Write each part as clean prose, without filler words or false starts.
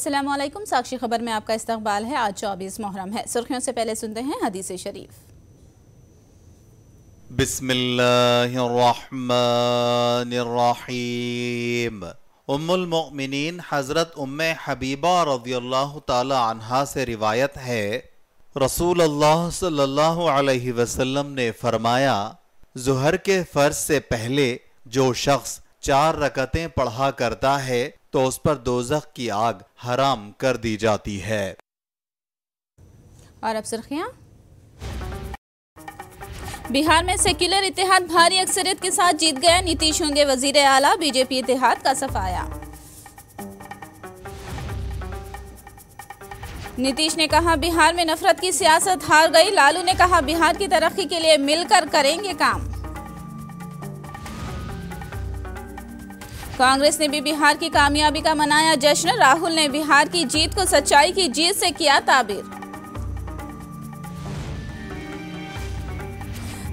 अस्सलामुअलैकुम। साक्षी खबर में आपका इस्तकबाल है। आज 24 मुहर्रम है। सुर्खियों से पहले सुनते हैं हदीस शरीफ। बिस्मिल्लाहिर्रहमानिर्रहीम। उम्मुल मोमिनीन हज़रत उम्मे हबीबा रज़ियल्लाहु ताला अन्हा से रिवायत है, रसूल अल्लाह सल्लल्लाहु अलैहि वसल्लम ने फरमाया, ज़ुहर के फ़र्ज से पहले जो शख्स 4 रकतें पढ़ा करता है तो उस पर दोज़ख की आग हराम कर दी जाती है। और अब सुर्खियां। बिहार में सेक्युलर इत्तेहाद भारी अक्सरियत के साथ जीत गया, नीतीश होंगे वजीर आला, बीजेपी इत्तेहाद का सफाया। नीतीश ने कहा बिहार में नफरत की सियासत हार गई, लालू ने कहा बिहार की तरक्की के लिए मिलकर करेंगे काम। कांग्रेस ने भी बिहार की कामयाबी का मनाया जश्न, राहुल ने बिहार की जीत को सच्चाई की जीत से किया ताबीर।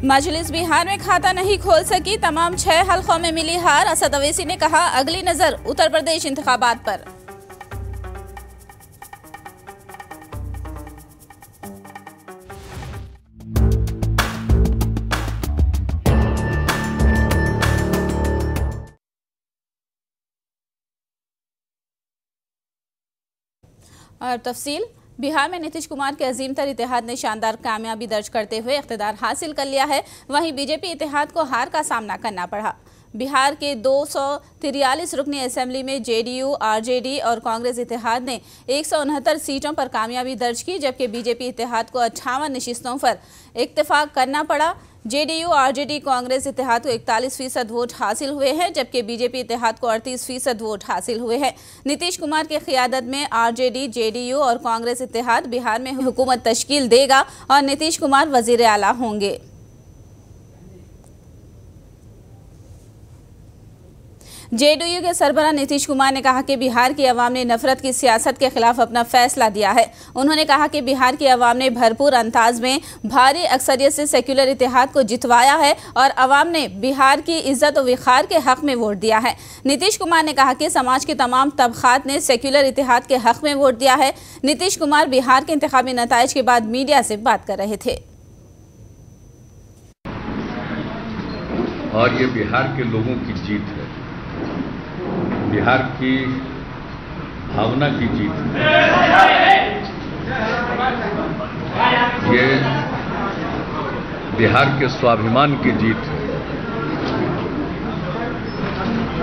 मजलिस बिहार में खाता नहीं खोल सकी, तमाम 6 हलकों में मिली हार, असद अवैसी ने कहा अगली नजर उत्तर प्रदेश इंतखाबात पर। और तफसील। बिहार में नीतीश कुमार के अजीम तर इत्तेहाद ने शानदार कामयाबी दर्ज करते हुए इख्तिदार हासिल कर लिया है। वहीं बीजेपी इत्तेहाद को हार का सामना करना पड़ा। बिहार के 243 रुकनी असेंबली में जेडीयू, आरजेडी और कांग्रेस इत्तेहाद ने 169 सीटों पर कामयाबी दर्ज की, जबकि बीजेपी इत्तेहाद को 58 नशिस्तों पर इत्तेफाक करना पड़ा। जेडीयू, आरजेडी, कांग्रेस इत्तेहाद को 41% वोट हासिल हुए हैं, जबकि बीजेपी इत्तेहाद को 38% वोट हासिल हुए हैं। नीतीश कुमार की क़ियादत में आरजेडी, जेडीयू और कांग्रेस इत्तेहाद बिहार में हुकूमत तश्कील देगा और नीतीश कुमार वजीर आला होंगे। जेडीयू के सरबराह नीतीश कुमार ने कहा कि बिहार की आवाम ने नफरत की सियासत के खिलाफ अपना फैसला दिया है। उन्होंने कहा कि बिहार की आवाम ने भरपूर अंदाज में भारी अक्सरियत से सेक्युलर इत्तेहाद को जितवाया है और आवाम ने बिहार की इज्जत और वक़ार के हक में वोट दिया है। नीतीश कुमार ने कहा कि समाज के तमाम तबकात ने सेक्युलर इत्तेहाद के हक में वोट दिया है। नीतीश कुमार बिहार के इंतखाबी नताइज के बाद मीडिया से बात कर रहे थे। और ये बिहार के लोगों की जीत है, बिहार की भावना की जीत है। ये बिहार के स्वाभिमान की जीत है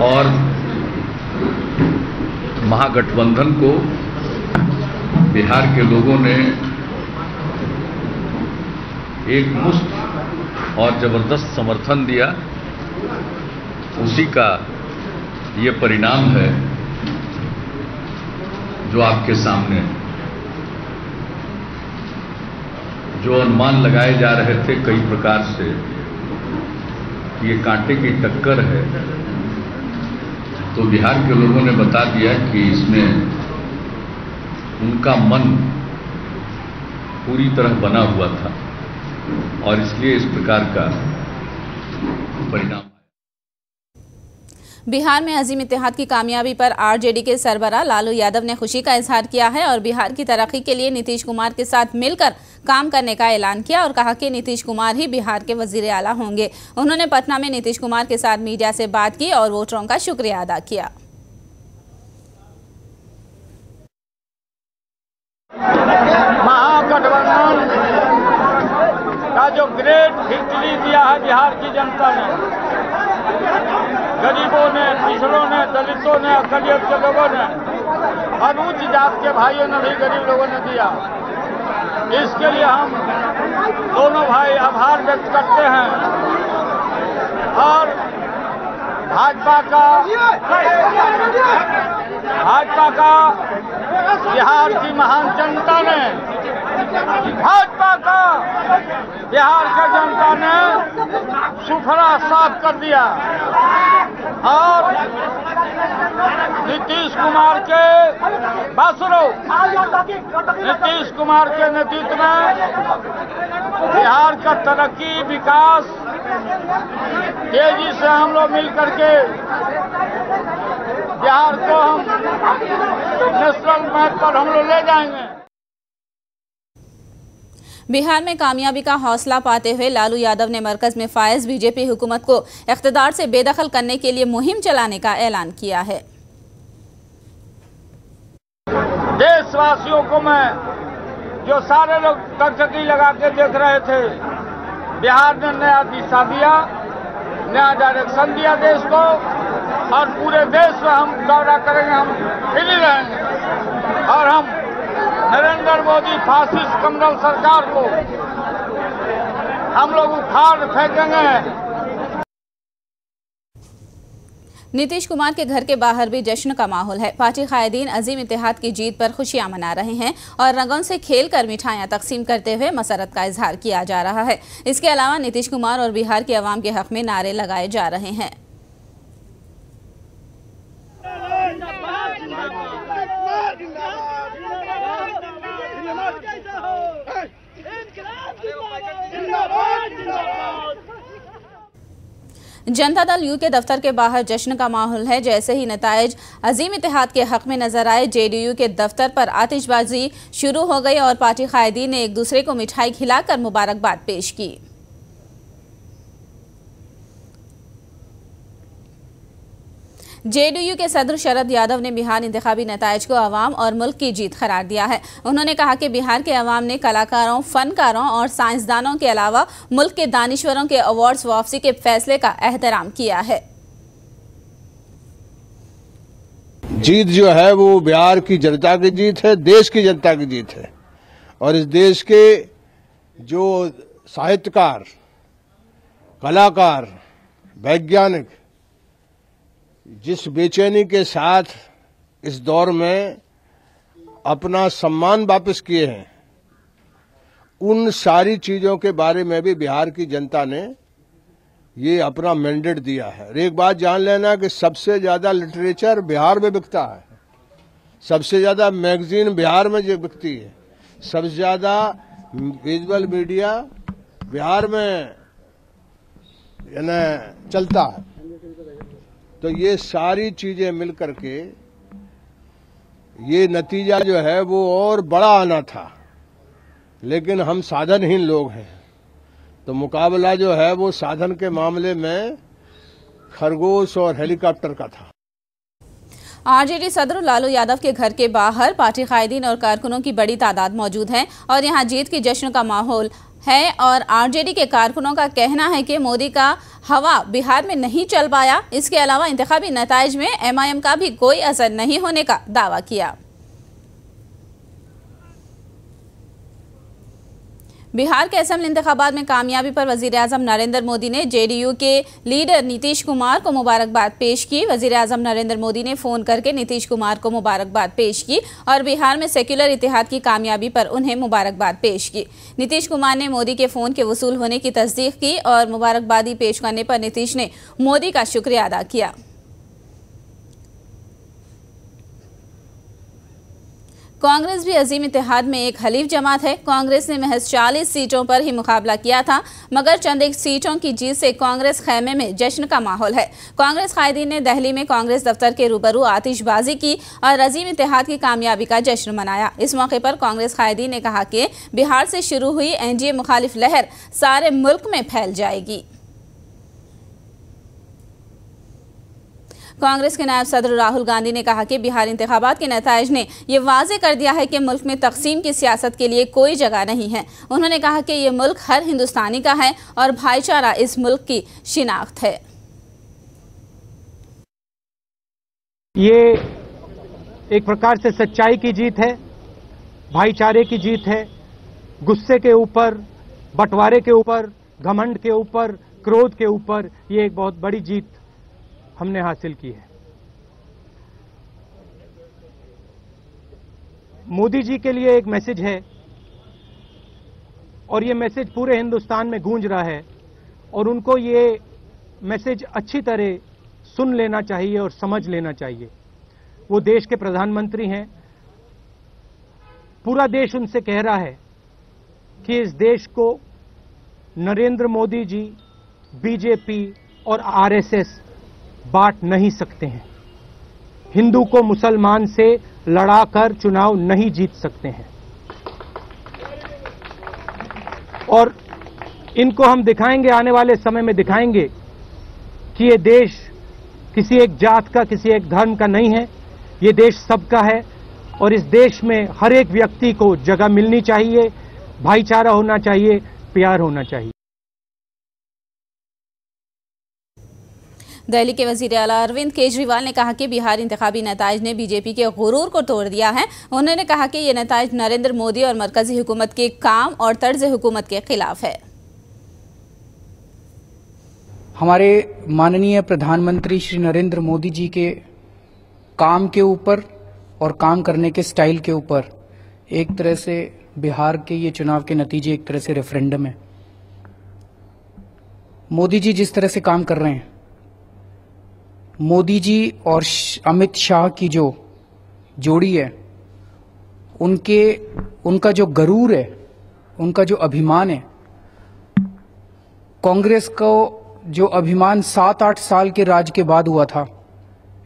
और महागठबंधन को बिहार के लोगों ने एक मुश्त और जबरदस्त समर्थन दिया। उसी का ये परिणाम है जो आपके सामने है। जो अनुमान लगाए जा रहे थे कई प्रकार से कि ये कांटे की टक्कर है, तो बिहार के लोगों ने बता दिया कि इसमें उनका मन पूरी तरह बना हुआ था और इसलिए इस प्रकार का परिणाम। बिहार में अजीम इत्तेहाद की कामयाबी पर आरजेडी के सरबराह लालू यादव ने खुशी का इजहार किया है और बिहार की तरक्की के लिए नीतीश कुमार के साथ मिलकर काम करने का ऐलान किया और कहा कि नीतीश कुमार ही बिहार के वजीर आला होंगे। उन्होंने पटना में नीतीश कुमार के साथ मीडिया से बात की और वोटरों का शुक्रिया अदा किया। महागठबंधन का जो ग्रेट विक्ट्री दिया है बिहार की जनता ने, गरीबों ने, पिछड़ों ने, दलितों ने, अकलियत के लोगों ने और उच्च जात के भाइयों ने भी गरीब लोगों ने दिया। इसके लिए हम दोनों भाई आभार व्यक्त करते हैं और भाजपा का बिहार की महान जनता ने, भाजपा का बिहार की जनता ने सुथरा साफ कर दिया और नीतीश कुमार के नीतीश कुमार के नेतृत्व में बिहार का तरक्की, विकास तेजी से हम लोग मिल करके बिहार को हम नेशनल मैप पर हम लोग ले जाएंगे। बिहार में कामयाबी का हौसला पाते हुए लालू यादव ने मरकज में फायज बीजेपी हुकूमत को इख्तिदार से बेदखल करने के लिए मुहिम चलाने का ऐलान किया है। देशवासियों को मैं जो सारे लोग टकटकी लगा के देख रहे थे, बिहार ने नया दिशा दिया, नया डायरेक्शन दिया देश को, और पूरे देश में हम दौरा करेंगे, हम हिली रहेंगे और हम नरेंद्र मोदी फासिस्ट कमरल सरकार को हम लोग उखाड़ फेंकेंगे। नीतीश कुमार के घर के बाहर भी जश्न का माहौल है। पार्टी कायदीन अजीम इत्तेहाद की जीत पर खुशियां मना रहे हैं और रंगों से खेलकर मिठाइयां तकसीम करते हुए मसरत का इजहार किया जा रहा है। इसके अलावा नीतीश कुमार और बिहार के अवाम के हक में नारे लगाए जा रहे हैं। जनता दल यू के दफ्तर के बाहर जश्न का माहौल है। जैसे ही नताइज अजीम इत्तेहाद के हक में नजर आए, जेडीयू के दफ्तर पर आतिशबाजी शुरू हो गई और पार्टी कायदीन ने एक दूसरे को मिठाई खिलाकर मुबारकबाद पेश की। जेडीयू के सदर शरद यादव ने बिहार इंतखाबी नताइज को अवाम और मुल्क की जीत करार दिया है। उन्होंने कहा कि बिहार के अवाम ने कलाकारों, फनकारों और साइंसदानों के अलावा मुल्क के दानिश्वरों के अवार्ड्स वापसी के फैसले का एहतराम किया है। जीत जो है वो बिहार की जनता की जीत है, देश की जनता की जीत है। और इस देश के जो साहित्यकार, कलाकार, वैज्ञानिक जिस बेचैनी के साथ इस दौर में अपना सम्मान वापस किए हैं, उन सारी चीजों के बारे में भी बिहार की जनता ने ये अपना मैंडेट दिया है। और एक बात जान लेना कि सबसे ज्यादा लिटरेचर बिहार में बिकता है, सबसे ज्यादा मैगजीन बिहार में जो बिकती है, सबसे ज्यादा विजुअल मीडिया बिहार में चलता है। तो ये सारी चीजें मिलकर के ये नतीजा जो है वो और बड़ा आना था, लेकिन हम साधनहीन लोग हैं, तो मुकाबला जो है वो साधन के मामले में खरगोश और हेलीकॉप्टर का था। आरजेडी सदर लालू यादव के घर के बाहर पार्टी कायदीन और कारकुनों की बड़ी तादाद मौजूद है और यहां जीत की जश्न का माहौल है। और आरजेडी के कारकुनों का कहना है कि मोदी का हवा बिहार में नहीं चल पाया। इसके अलावा इंतखाबी नताइज में एमआईएम का भी कोई असर नहीं होने का दावा किया। बिहार के असेंबली इंतखाबात में कामयाबी पर वजीर-ए-आज़म नरेंद्र मोदी ने जेडीयू के लीडर नीतीश कुमार को मुबारकबाद पेश की। वजीर-ए-आज़म नरेंद्र मोदी ने फोन करके नीतीश कुमार को मुबारकबाद पेश की और बिहार में सेक्युलर इत्तेहाद की कामयाबी पर उन्हें मुबारकबाद पेश की। नीतीश कुमार ने मोदी के फोन के वसूल होने की तस्दीक की और मुबारकबादी पेश करने पर नीतीश ने मोदी का शुक्रिया अदा किया। कांग्रेस भी अजीम इत्तेहाद में एक हलीफ जमात है। कांग्रेस ने महज 40 सीटों पर ही मुकाबला किया था, मगर चंद एक सीटों की जीत से कांग्रेस खैमे में जश्न का माहौल है। कांग्रेस कायदीन ने दिल्ली में कांग्रेस दफ्तर के रूबरू आतिशबाजी की और अजीम इत्तेहाद की कामयाबी का जश्न मनाया। इस मौके पर कांग्रेस कायदीन ने कहा कि बिहार से शुरू हुई एनडीए मुखालिफ लहर सारे मुल्क में फैल जाएगी। कांग्रेस के नायब सदर राहुल गांधी ने कहा कि बिहार इंतखाबात के नताइज ने यह वाजे कर दिया है कि मुल्क में तकसीम की सियासत के लिए कोई जगह नहीं है। उन्होंने कहा कि यह मुल्क हर हिंदुस्तानी का है और भाईचारा इस मुल्क की शिनाख्त है। ये एक प्रकार से सच्चाई की जीत है, भाईचारे की जीत है। गुस्से के ऊपर, बंटवारे के ऊपर, घमंड के ऊपर, क्रोध के ऊपर ये एक बहुत बड़ी जीत हमने हासिल की है। मोदी जी के लिए एक मैसेज है और ये मैसेज पूरे हिंदुस्तान में गूंज रहा है और उनको ये मैसेज अच्छी तरह सुन लेना चाहिए और समझ लेना चाहिए। वो देश के प्रधानमंत्री हैं, पूरा देश उनसे कह रहा है कि इस देश को नरेंद्र मोदी जी, बीजेपी और आरएसएस बांट नहीं सकते हैं। हिंदू को मुसलमान से लड़ाकर चुनाव नहीं जीत सकते हैं। और इनको हम दिखाएंगे, आने वाले समय में दिखाएंगे कि ये देश किसी एक जात का, किसी एक धर्म का नहीं है, ये देश सबका है और इस देश में हर एक व्यक्ति को जगह मिलनी चाहिए, भाईचारा होना चाहिए, प्यार होना चाहिए। दिल्ली के वजीर आला अरविंद केजरीवाल ने कहा कि बिहार इंतखाबी नताइज ने बीजेपी के गुरूर को तोड़ दिया है। उन्होंने कहा कि ये नताइज नरेंद्र मोदी और मरकजी हुकूमत के काम और तर्ज हुकूमत के खिलाफ है। हमारे माननीय प्रधानमंत्री श्री नरेंद्र मोदी जी के काम के ऊपर और काम करने के स्टाइल के ऊपर एक तरह से बिहार के ये चुनाव के नतीजे एक तरह से रेफरेंडम है। मोदी जी जिस तरह से काम कर रहे हैं, मोदी जी और अमित शाह की जो जोड़ी है, उनका जो गरूर है, उनका जो अभिमान है, कांग्रेस को जो अभिमान 7-8 साल के राज के बाद हुआ था,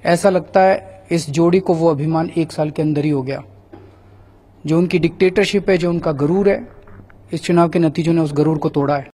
ऐसा लगता है इस जोड़ी को वो अभिमान 1 साल के अंदर ही हो गया। जो उनकी डिक्टेटरशिप है, जो उनका गरूर है, इस चुनाव के नतीजों ने उस गरूर को तोड़ा है।